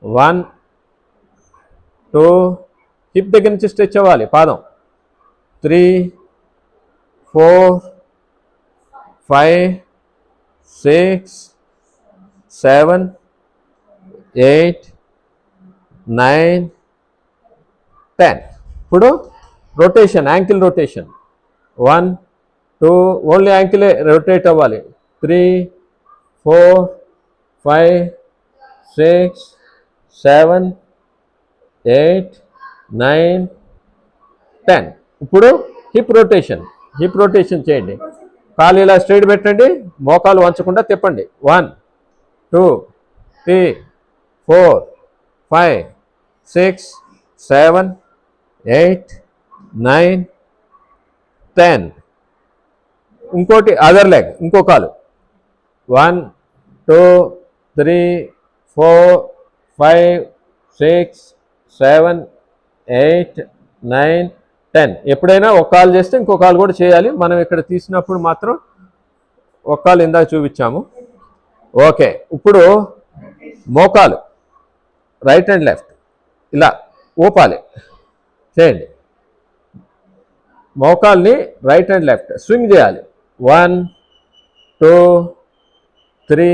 1 2 hip దగ్గర నుంచి stretch అవ్వాలి పాదం. 3 4 5 6 7 8 9 10. ఇప్పుడు రొటేషన్, యాంకిల్ రొటేషన్. 1 2 ఓన్లీ యాంకిలే రొటేట్ అవ్వాలి. 3 4 5 6 7 8 9 10. ఇప్పుడు హిప్ రొటేషన్ చేయండి. కాలు ఇలా స్ట్రైట్ పెట్టండి, మోకాలు వంచకుండా తిప్పండి. 1 2 3 4 5 6 7 8 9 10. ఇంకోటి అదర్ లెగ్, ఇంకో కాలు. 1 2 3 4 5 6 7 8 9 10. ఎప్పుడైనా ఒక కాలు చేస్తే ఇంకో కాలు కూడా చేయాలి. మనం ఇక్కడ తీసినప్పుడు మాత్రం ఒక కాలు ఇందాక చూపించాము. ఓకే, ఇప్పుడు మోకాలు రైట్ అండ్ లెఫ్ట్ ఇలా ఊపాలి, చేయండి. మోకాల్ని రైట్ అండ్ లెఫ్ట్ స్వింగ్ చేయాలి. 1 2 3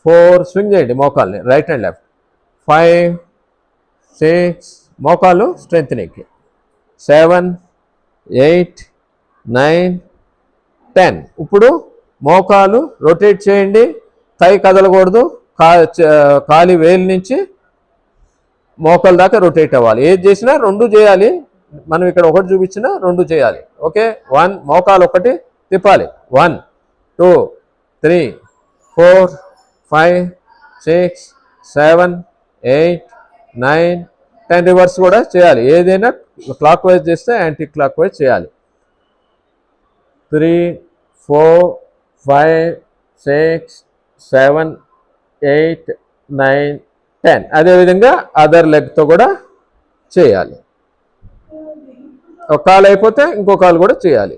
4 స్వింగ్ చేయండి మోకాల్ని రైట్ అండ్ లెఫ్ట్. 5 6 మోకాలు స్ట్రెంగ్త్నింగ్. 7 8 9 10. ఇప్పుడు మోకాలు రొటేట్ చేయండి, థై కదలకూడదు. కాలి వేలు నుంచి మోకాలు దాకా రొటేట్ అవ్వాలి. ఏది చేసినా రెండు చేయాలి. మనం ఇక్కడ ఒకటి చూపించినా రెండు చేయాలి. ఓకే, 1 మోకాలు ఒకటి తిప్పాలి. 1 2 3 4 5 6 7 8 9 10. రివర్స్ కూడా చేయాలి. ఏదైనా క్లాక్ వైజ్ చేస్తే యాంటీ క్లాక్ వైజ్ చేయాలి. 3 4 5 6 7 8 9 10. అదేవిధంగా అదర్ లెగ్తో కూడా చేయాలి. ఒక కాలు అయిపోతే ఇంకో కాలు కూడా చేయాలి.